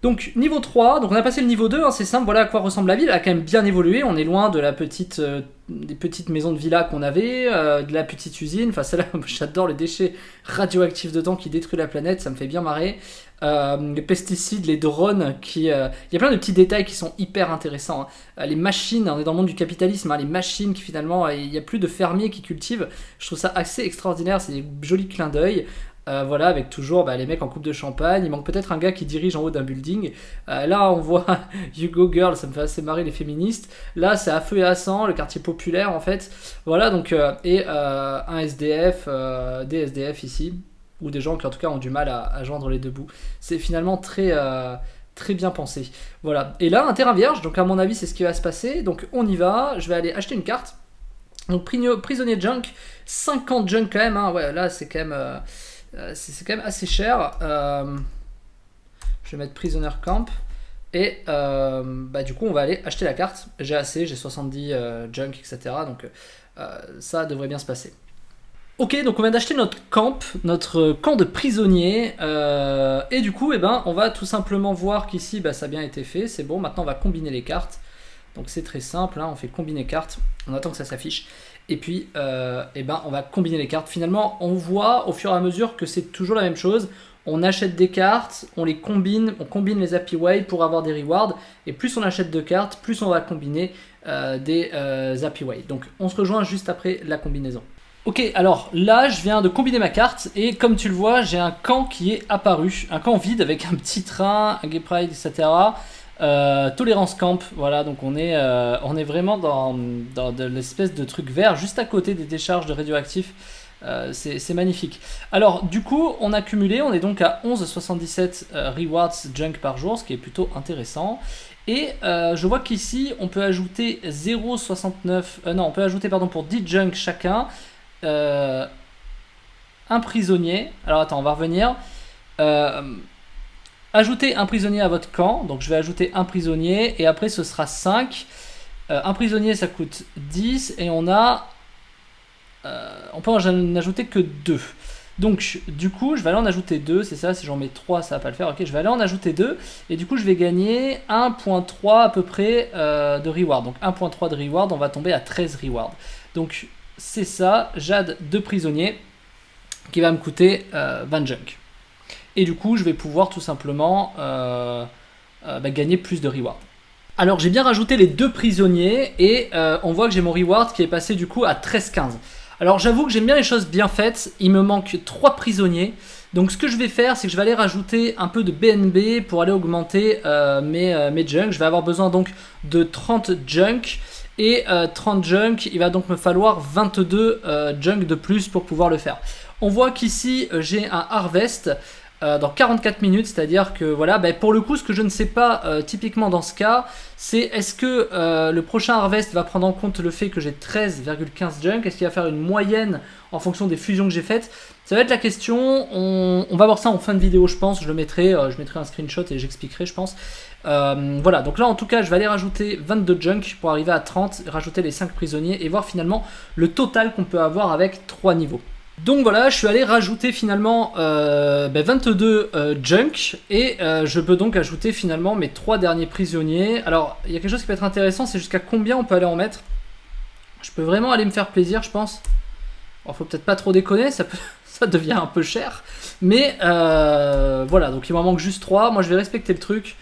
Donc niveau 3, donc on a passé le niveau 2, hein, c'est simple, voilà à quoi ressemble la ville, elle a quand même bien évolué, on est loin de la des petites maisons de villa qu'on avait, de la petite usine, enfin celle-là, j'adore les déchets radioactifs dedans qui détruisent la planète, ça me fait bien marrer. Les pesticides, les drones, il y a plein de petits détails qui sont hyper intéressants. Hein. Les machines, on est dans le monde du capitalisme, hein, les machines qui finalement, il n'y a plus de fermiers qui cultivent, je trouve ça assez extraordinaire, c'est des jolis clins d'œil. Voilà, avec toujours les mecs en coupe de champagne. Il manque peut-être un gars qui dirige en haut d'un building. Là, on voit You Go Girl, ça me fait assez marrer les féministes. Là, c'est à feu et à sang, le quartier populaire en fait. Voilà, donc, un SDF, des SDF ici, ou des gens qui en tout cas ont du mal à joindre les deux bouts. C'est finalement très bien pensé. Voilà, et là, un terrain vierge, donc à mon avis, c'est ce qui va se passer. Donc, on y va, je vais aller acheter une carte. Donc, prisonnier junk, 50 junk quand même, hein. Ouais, là, c'est quand même. C'est quand même assez cher. Je vais mettre Prisoner Camp. Et du coup, on va aller acheter la carte. J'ai assez, j'ai 70 junk, etc. Donc ça devrait bien se passer. Ok, donc on vient d'acheter notre camp de prisonniers. Et du coup, on va tout simplement voir qu'ici, ça a bien été fait. C'est bon, maintenant on va combiner les cartes. Donc c'est très simple, hein, on fait combiner cartes. On attend que ça s'affiche. Et puis, on va combiner les cartes. Finalement, on voit au fur et à mesure que c'est toujours la même chose. On achète des cartes, on combine les Happy Way pour avoir des rewards. Et plus on achète de cartes, plus on va combiner des Happy Way. Donc, on se rejoint juste après la combinaison. Ok, alors là, je viens de combiner ma carte. Et comme tu le vois, j'ai un camp qui est apparu. Un camp vide avec un petit train, un Gay Pride, etc. Tolérance camp, voilà, donc on est vraiment dans de l'espèce de truc vert juste à côté des décharges de radioactifs. C'est magnifique. Alors du coup on a cumulé, on est donc à 11,77 rewards junk par jour, ce qui est plutôt intéressant. Et je vois qu'ici on peut ajouter 0,69 non, on peut ajouter pour 10 junk chacun un prisonnier. Alors attends, on va revenir. Ajoutez un prisonnier à votre camp, donc je vais ajouter un prisonnier et après ce sera 5. Un prisonnier ça coûte 10 et on peut en ajouter que 2. Donc du coup je vais aller en ajouter 2, c'est ça, si j'en mets 3 ça va pas le faire, ok, je vais aller en ajouter 2 et du coup je vais gagner 1.3 à peu près de reward. Donc 1.3 de reward, on va tomber à 13 reward. Donc c'est ça, j'add 2 prisonniers qui va me coûter 20 junk. Et du coup, je vais pouvoir tout simplement gagner plus de reward. Alors, j'ai bien rajouté les 2 prisonniers et on voit que j'ai mon reward qui est passé du coup à 13,15. Alors, j'avoue que j'aime bien les choses bien faites. Il me manque 3 prisonniers. Donc, ce que je vais faire, c'est que je vais aller rajouter un peu de BNB pour aller augmenter mes junk. Je vais avoir besoin donc de 30 junk. Et 30 junk, il va donc me falloir 22 junk de plus pour pouvoir le faire. On voit qu'ici j'ai un harvest dans 44 minutes, c'est-à-dire que voilà, pour le coup, ce que je ne sais pas typiquement dans ce cas, c'est est-ce que le prochain harvest va prendre en compte le fait que j'ai 13,15 junk, est-ce qu'il va faire une moyenne en fonction des fusions que j'ai faites? Ça va être la question, on va voir ça en fin de vidéo je pense, je mettrai un screenshot et j'expliquerai je pense. Voilà, donc là en tout cas je vais aller rajouter 22 junk pour arriver à 30, rajouter les 5 prisonniers et voir finalement le total qu'on peut avoir avec 3 niveaux. Donc voilà, je suis allé rajouter finalement 22 junk et je peux donc ajouter finalement mes 3 derniers prisonniers. Alors il y a quelque chose qui peut être intéressant, c'est jusqu'à combien on peut aller en mettre. Je peux vraiment aller me faire plaisir je pense. Bon, faut peut-être pas trop déconner, ça devient un peu cher. Mais voilà, donc il m'en manque juste 3, moi je vais respecter le truc.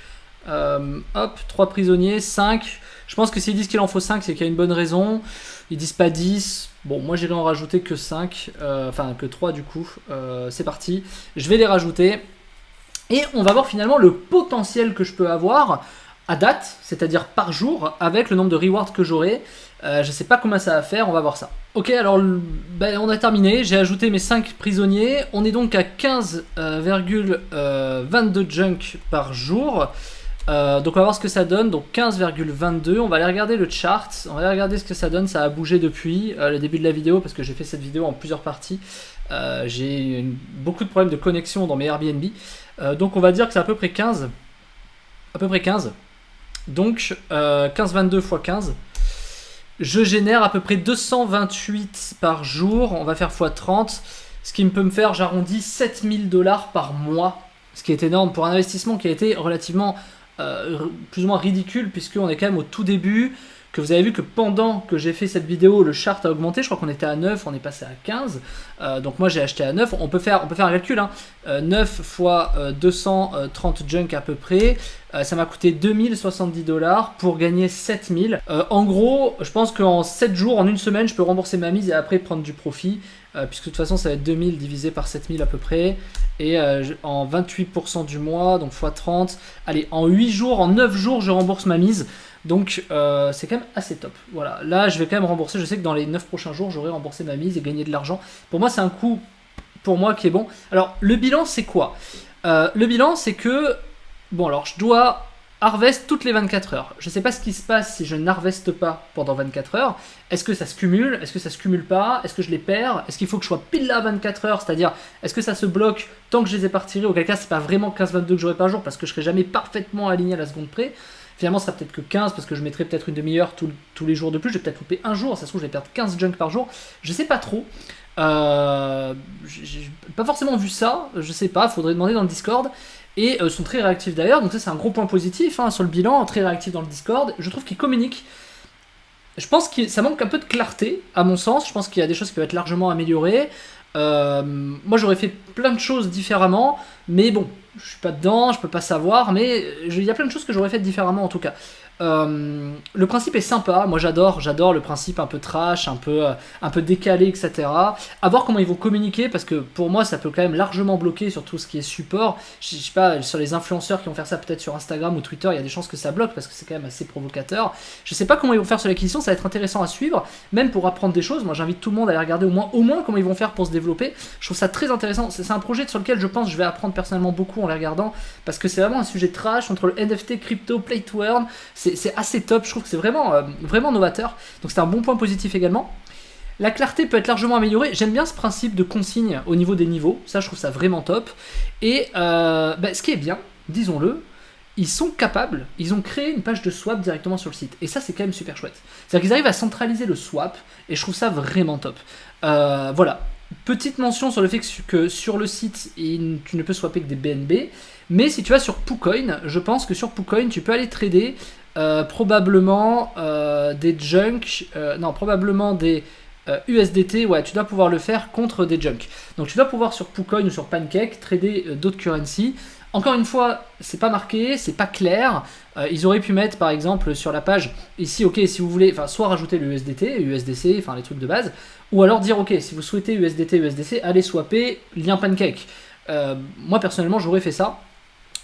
Hop, 3 prisonniers, 5. Je pense que s'ils disent qu'il en faut 5, c'est qu'il y a une bonne raison. Ils disent pas 10. Bon, moi j'irai en rajouter que 5. Enfin, que 3 du coup. C'est parti. Je vais les rajouter. Et on va voir finalement le potentiel que je peux avoir à date, c'est-à-dire par jour, avec le nombre de rewards que j'aurai. Je sais pas comment ça va faire, on va voir ça. Ok, alors on a terminé, j'ai ajouté mes 5 prisonniers. On est donc à 15,22 junk par jour. Donc on va voir ce que ça donne, donc 15,22, on va aller regarder le chart, on va aller regarder ce que ça donne, ça a bougé depuis le début de la vidéo parce que j'ai fait cette vidéo en plusieurs parties, j'ai beaucoup de problèmes de connexion dans mes Airbnb, donc on va dire que c'est à peu près 15, donc 15,22 x 15, je génère à peu près 228 par jour, on va faire x 30, ce qui peut me faire, j'arrondis 7000 $ par mois, ce qui est énorme pour un investissement qui a été relativement plus ou moins ridicule puisqu'on est quand même au tout début, que vous avez vu que pendant que j'ai fait cette vidéo le chart a augmenté, je crois qu'on était à 9, on est passé à 15, donc moi j'ai acheté à 9, on peut faire un calcul, hein. 9 fois 230 junk à peu près, ça m'a coûté 2070 $ pour gagner 7000. En gros, je pense qu'en 7 jours, en une semaine, je peux rembourser ma mise et après prendre du profit, puisque de toute façon ça va être 2000 divisé par 7000 à peu près, et en 28% du mois, donc x 30, allez, en 8 jours, en 9 jours, je rembourse ma mise. Donc c'est quand même assez top. Voilà, là je vais quand même rembourser, je sais que dans les 9 prochains jours j'aurai remboursé ma mise et gagné de l'argent. Pour moi c'est un coup pour moi qui est bon. Alors le bilan c'est quoi? Le bilan c'est que, bon alors je dois harvest toutes les 24 heures. Je sais pas ce qui se passe si je n'harveste pas pendant 24 heures. Est-ce que ça se cumule? Est-ce que ça se cumule pas? Est-ce que je les perds? Est-ce qu'il faut que je sois pile là à 24 heures? C'est-à-dire, est-ce que ça se bloque tant que je les ai pas retirés? Auquel cas c'est pas vraiment 15-22 que j'aurai par jour parce que je serai jamais parfaitement aligné à la seconde près. Finalement, ce sera peut-être que 15 parce que je mettrai peut-être une demi-heure tous les jours de plus. Je vais peut-être louper un jour. Ça se trouve, je vais perdre 15 junk par jour. Je sais pas trop. J'ai pas forcément vu ça. Je sais pas. Faudrait demander dans le Discord. Et ils sont très réactifs d'ailleurs. Donc, ça, c'est un gros point positif hein, sur le bilan. Très réactif dans le Discord. Je trouve qu'ils communiquent. Je pense que ça manque un peu de clarté, à mon sens. Je pense qu'il y a des choses qui peuvent être largement améliorées. Moi, j'aurais fait plein de choses différemment. Mais bon. Je suis pas dedans, je peux pas savoir, mais il y a plein de choses que j'aurais faites différemment en tout cas. Le principe est sympa, moi j'adore le principe un peu trash, un peu décalé, etc. À voir comment ils vont communiquer, parce que pour moi ça peut quand même largement bloquer sur tout ce qui est support. Je sais pas, sur les influenceurs qui vont faire ça peut-être sur Instagram ou Twitter, il y a des chances que ça bloque, parce que c'est quand même assez provocateur. Je sais pas comment ils vont faire sur l'acquisition, ça va être intéressant à suivre, même pour apprendre des choses. Moi j'invite tout le monde à aller regarder au moins comment ils vont faire pour se développer. Je trouve ça très intéressant, c'est un projet sur lequel je pense que je vais apprendre personnellement beaucoup en les regardant, parce que c'est vraiment un sujet trash entre le NFT, crypto, play to earn, c'est assez top, je trouve que c'est vraiment novateur, donc c'est un bon point positif également. La clarté peut être largement améliorée, j'aime bien ce principe de consigne au niveau des niveaux, ça je trouve ça vraiment top, et ce qui est bien, disons-le, ils sont capables, ils ont créé une page de swap directement sur le site, et ça c'est quand même super chouette, c'est-à-dire qu'ils arrivent à centraliser le swap, et je trouve ça vraiment top. Voilà. Petite mention sur le fait que sur le site, tu ne peux swapper que des BNB, mais si tu vas sur PooCoin, je pense que sur PooCoin, tu peux aller trader probablement des junk, probablement des USDT, ouais, tu dois pouvoir le faire contre des junk. Donc tu dois pouvoir sur PooCoin ou sur Pancake trader d'autres currencies. Encore une fois, c'est pas marqué, c'est pas clair. Ils auraient pu mettre par exemple sur la page ici, ok, si vous voulez, soit rajouter le USDT, USDC, enfin les trucs de base, ou alors dire ok, si vous souhaitez USDT, USDC, allez swapper lien Pancake. Moi personnellement, j'aurais fait ça.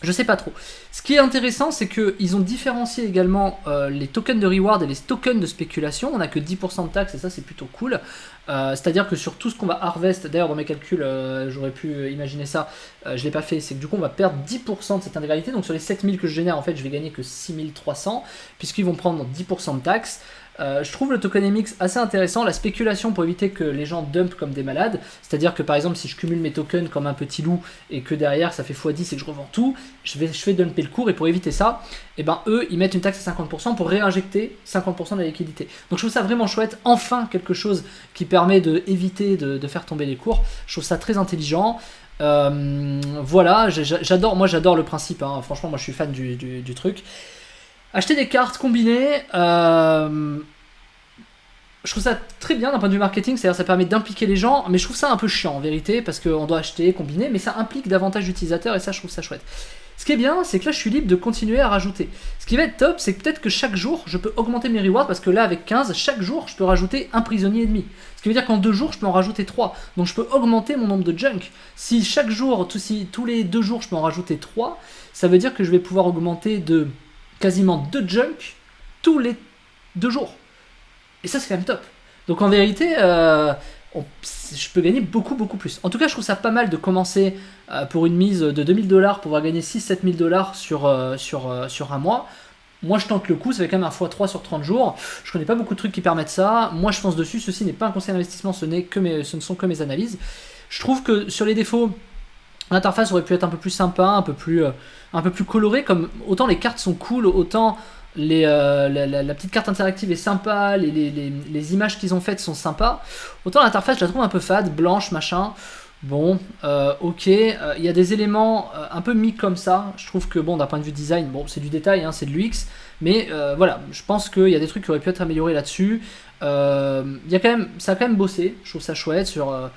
Je sais pas trop. Ce qui est intéressant, c'est qu'ils ont différencié également les tokens de reward et les tokens de spéculation. On n'a que 10% de taxes et ça c'est plutôt cool. C'est-à-dire que sur tout ce qu'on va harvest, d'ailleurs dans mes calculs j'aurais pu imaginer ça, je l'ai pas fait, c'est que du coup on va perdre 10% de cette intégralité. Donc sur les 7000 que je génère, en fait je vais gagner que 6300 puisqu'ils vont prendre 10% de taxes. Je trouve le tokenomics assez intéressant, la spéculation pour éviter que les gens dumpent comme des malades, c'est-à-dire que par exemple si je cumule mes tokens comme un petit loup et que derrière ça fait x10 et que je revends tout, je vais dumper le cours et pour éviter ça, et ben eux ils mettent une taxe à 50% pour réinjecter 50% de la liquidité. Donc je trouve ça vraiment chouette, enfin quelque chose qui permet d'éviter de faire tomber les cours, je trouve ça très intelligent. Voilà, j'adore le principe, hein. Franchement moi je suis fan du truc. Acheter des cartes combinées, je trouve ça très bien d'un point de vue marketing, c'est-à-dire ça permet d'impliquer les gens, mais je trouve ça un peu chiant en vérité, parce qu'on doit acheter, combiner, mais ça implique davantage d'utilisateurs et ça je trouve ça chouette. Ce qui est bien, c'est que là je suis libre de continuer à rajouter. Ce qui va être top, c'est que peut-être que chaque jour je peux augmenter mes rewards, parce que là avec 15, chaque jour je peux rajouter un prisonnier et demi. Ce qui veut dire qu'en 2 jours je peux en rajouter 3. Donc je peux augmenter mon nombre de junk. Si chaque jour, si tous les 2 jours je peux en rajouter 3, ça veut dire que je vais pouvoir augmenter de quasiment 2 junk tous les 2 jours. Et ça c'est quand même top. Donc en vérité, je peux gagner beaucoup plus. En tout cas je trouve ça pas mal de commencer pour une mise de 2000$ pour pouvoir gagner 6-7 000$ sur un mois. Moi je tente le coup, ça fait quand même un x3 sur 30 jours. Je connais pas beaucoup de trucs qui permettent ça. Moi je fonce dessus, ceci n'est pas un conseil d'investissement, ce ne sont que mes analyses. Je trouve que sur les défauts, l'interface aurait pu être un peu plus sympa, un peu plus colorée, comme autant les cartes sont cool, autant la petite carte interactive est sympa, les images qu'ils ont faites sont sympas, autant l'interface je la trouve un peu fade, blanche, machin. Bon, ok, il y a des éléments un peu mis comme ça, je trouve que bon, d'un point de vue design, bon, c'est du détail, hein, c'est de l'UX, mais voilà, je pense qu'il y a des trucs qui auraient pu être améliorés là-dessus. Ça a quand même bossé, je trouve ça chouette sur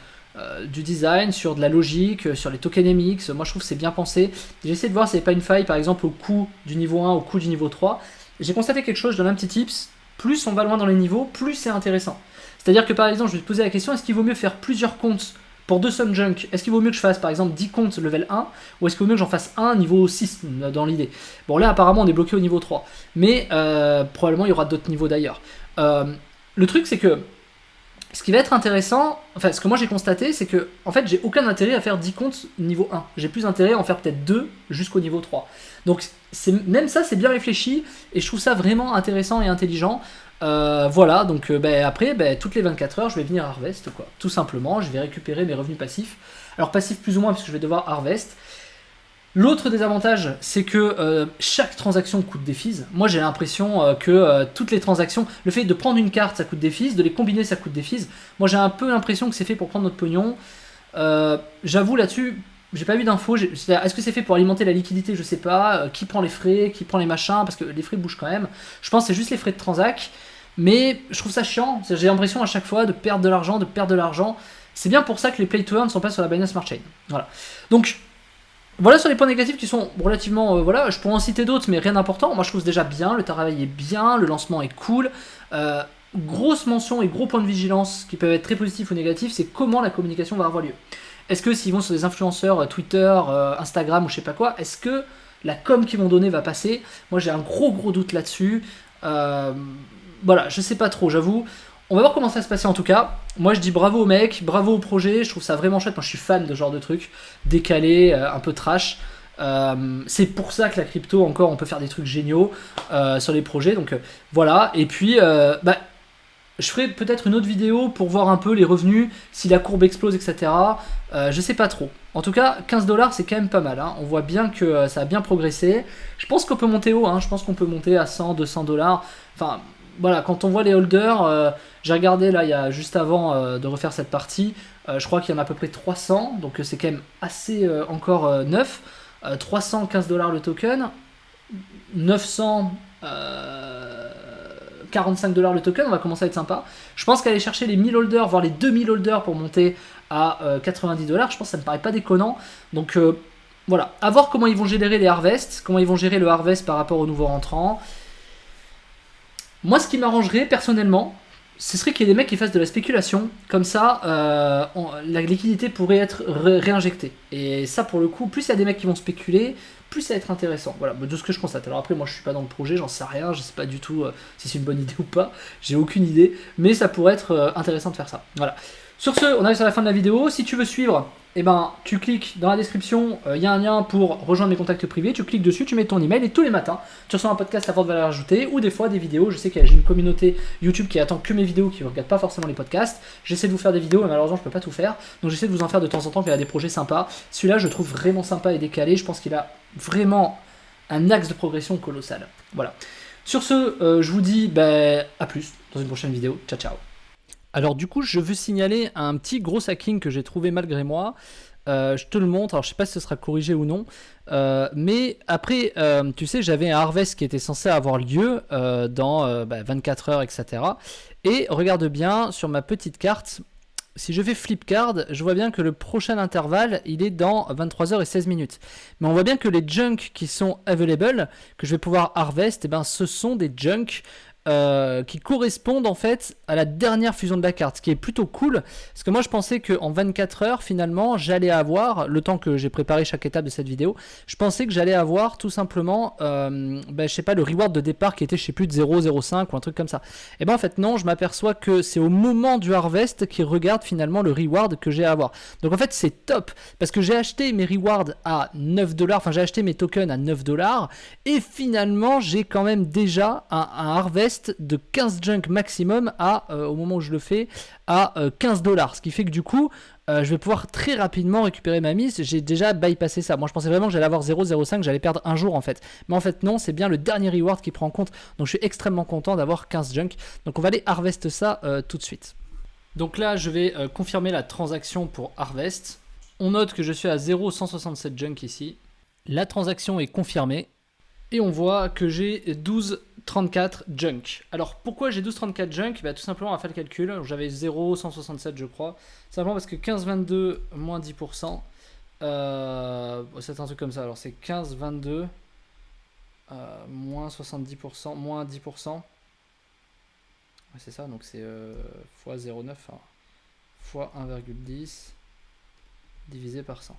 du design, sur de la logique, sur les tokenomics. Moi je trouve que c'est bien pensé. J'ai essayé de voir s'il n'y avait pas une faille par exemple au coût du niveau 1, au coût du niveau 3. J'ai constaté quelque chose, je donne un petit tips, plus on va loin dans les niveaux, plus c'est intéressant. C'est-à-dire que par exemple je vais te poser la question, est-ce qu'il vaut mieux faire plusieurs comptes pour 2 sum junk? Est-ce qu'il vaut mieux que je fasse par exemple 10 comptes level 1 ou est-ce qu'il vaut mieux que j'en fasse un niveau 6 dans l'idée? Bon là apparemment on est bloqué au niveau 3, mais probablement il y aura d'autres niveaux d'ailleurs. Le truc c'est que ce qui va être intéressant, enfin ce que moi j'ai constaté, c'est que en fait j'ai aucun intérêt à faire 10 comptes niveau 1. J'ai plus intérêt à en faire peut-être 2 jusqu'au niveau 3. Donc même ça c'est bien réfléchi et je trouve ça vraiment intéressant et intelligent. Voilà, donc après, toutes les 24 heures je vais venir harvest quoi. Tout simplement, je vais récupérer mes revenus passifs. Alors passifs plus ou moins parce que je vais devoir harvest. L'autre désavantage, c'est que chaque transaction coûte des fees. Moi, j'ai l'impression que toutes les transactions, le fait de prendre une carte, ça coûte des fees, de les combiner, ça coûte des fees. Moi, j'ai un peu l'impression que c'est fait pour prendre notre pognon. J'avoue là-dessus, j'ai pas vu d'infos. Est-ce que c'est fait pour alimenter la liquidité? Je sais pas. Qui prend les frais? Qui prend les machins? Parce que les frais bougent quand même. Je pense que c'est juste les frais de transac. Mais je trouve ça chiant. J'ai l'impression à chaque fois de perdre de l'argent, C'est bien pour ça que les play to earn ne sont pas sur la Binance Smart Chain. Voilà. Donc, voilà sur les points négatifs qui sont relativement... voilà, je pourrais en citer d'autres, mais rien d'important. Moi, je trouve déjà bien, le travail est bien, le lancement est cool. Grosse mention et gros point de vigilance qui peuvent être très positifs ou négatifs, c'est comment la communication va avoir lieu. Est-ce que s'ils vont sur des influenceurs Twitter, Instagram ou je sais pas quoi, est-ce que la com qu'ils vont donner va passer? Moi, j'ai un gros doute là-dessus. Voilà, je sais pas trop, j'avoue. On va voir comment ça va se passer en tout cas. Moi je dis bravo au mec, bravo au projet, je trouve ça vraiment chouette. Moi je suis fan de ce genre de trucs, décalé, un peu trash. C'est pour ça que la crypto encore on peut faire des trucs géniaux sur les projets. Donc voilà, et puis je ferai peut-être une autre vidéo pour voir un peu les revenus, si la courbe explose, etc. Je sais pas trop. En tout cas, 15$ c'est quand même pas mal. Hein. On voit bien que ça a bien progressé. Je pense qu'on peut monter haut, hein. Je pense qu'on peut monter à 100, 200$. Enfin, voilà, quand on voit les holders, j'ai regardé là, il y a juste avant de refaire cette partie, je crois qu'il y en a à peu près 300, donc c'est quand même assez encore neuf. 315$ le token, 945$ le token, on va commencer à être sympa. Je pense qu'aller chercher les 1000 holders, voire les 2000 holders pour monter à 90$, je pense que ça me paraît pas déconnant. Donc voilà, à voir comment ils vont gérer les harvests, comment ils vont gérer le harvest par rapport aux nouveaux rentrants. Moi, ce qui m'arrangerait personnellement, ce serait qu'il y ait des mecs qui fassent de la spéculation. Comme ça, la liquidité pourrait être réinjectée. Et ça, pour le coup, plus il y a des mecs qui vont spéculer, plus ça va être intéressant. Voilà, de ce que je constate. Alors après, moi je suis pas dans le projet, j'en sais rien, je sais pas du tout si c'est une bonne idée ou pas, j'ai aucune idée, mais ça pourrait être intéressant de faire ça. Voilà. Sur ce, on arrive sur la fin de la vidéo. Si tu veux suivre, eh ben, tu cliques dans la description, il y a un lien pour rejoindre mes contacts privés, tu cliques dessus, tu mets ton email et tous les matins, tu reçois un podcast à forte valeur ajoutée ou des fois des vidéos. Je sais que j'ai une communauté YouTube qui attend que mes vidéos, qui ne regarde pas forcément les podcasts. J'essaie de vous faire des vidéos, mais malheureusement, je ne peux pas tout faire. Donc j'essaie de vous en faire de temps en temps quand il y a des projets sympas. Celui-là, je le trouve vraiment sympa et décalé. Je pense qu'il a vraiment un axe de progression colossal. Voilà. Sur ce, je vous dis à plus dans une prochaine vidéo. Ciao, ciao. Alors du coup, je veux signaler un petit gros hacking que j'ai trouvé malgré moi. Je te le montre, alors je sais pas si ce sera corrigé ou non, mais après, tu sais, j'avais un harvest qui était censé avoir lieu dans 24 heures, etc. Et regarde bien sur ma petite carte, si je fais flip card, je vois bien que le prochain intervalle, il est dans 23h16 minutes. Mais on voit bien que les junks qui sont available, que je vais pouvoir harvest, ce sont des junks qui correspondent en fait à la dernière fusion de la carte, ce qui est plutôt cool, parce que moi je pensais qu'en 24 heures finalement j'allais avoir, le temps que j'ai préparé chaque étape de cette vidéo, je pensais que j'allais avoir tout simplement je sais pas, le reward de départ qui était je sais plus de 0,05 ou un truc comme ça. Et en fait non, je m'aperçois que c'est au moment du harvest qui regarde finalement le reward que j'ai à avoir. Donc en fait c'est top, parce que j'ai acheté mes rewards à 9$, enfin j'ai acheté mes tokens à 9$, et finalement j'ai quand même déjà un harvest de 15 junk maximum au moment où je le fais, à 15$. Ce qui fait que du coup, je vais pouvoir très rapidement récupérer ma mise. J'ai déjà bypassé ça. Moi, je pensais vraiment que j'allais avoir 0,05, que j'allais perdre un jour en fait. Mais en fait, non, c'est bien le dernier reward qui prend en compte. Donc, je suis extrêmement content d'avoir 15 junk. Donc, on va aller harvest ça tout de suite. Donc là, je vais confirmer la transaction pour harvest. On note que je suis à 0,167 junk ici. La transaction est confirmée. Et on voit que j'ai 12,34 junk. Alors pourquoi j'ai 12,34 junk? Tout simplement on va faire le calcul. J'avais 0,167 je crois. Simplement parce que 15,22 moins 10%. C'est un truc comme ça. Alors c'est 15,22 moins 70%, moins 10%. Ouais, c'est ça, donc c'est fois 0,9 fois 1,10 divisé par 100.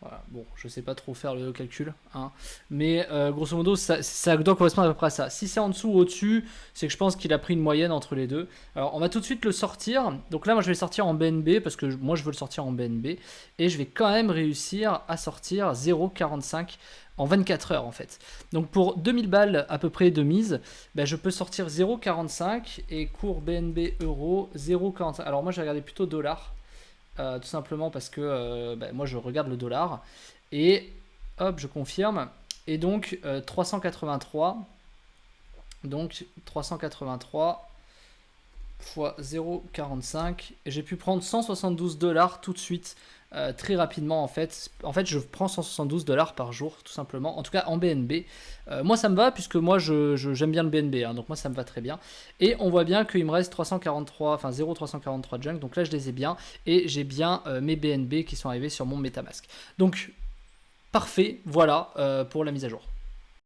Voilà. Bon, je sais pas trop faire le calcul, hein. Mais grosso modo, ça doit correspondre à peu près à ça. Si c'est en dessous ou au-dessus, c'est que je pense qu'il a pris une moyenne entre les deux. Alors, on va tout de suite le sortir. Donc là, moi, je vais le sortir en BNB parce que moi, je veux le sortir en BNB. Et je vais quand même réussir à sortir 0,45 en 24 heures, en fait. Donc, pour 2000 balles à peu près de mise, je peux sortir 0,45 et cours BNB euro 0,45. Alors, moi, j'ai regardé plutôt dollars. Tout simplement parce que moi je regarde le dollar et hop je confirme et donc 383 fois 0,45 et j'ai pu prendre 172$ tout de suite très rapidement en fait je prends 172$ par jour tout simplement, en tout cas en BNB. Moi ça me va puisque moi j'aime bien le BNB, hein, donc moi ça me va très bien et on voit bien qu'il me reste 0,343 junk, donc là je les ai bien et j'ai bien mes BNB qui sont arrivés sur mon MetaMask, donc parfait, voilà pour la mise à jour.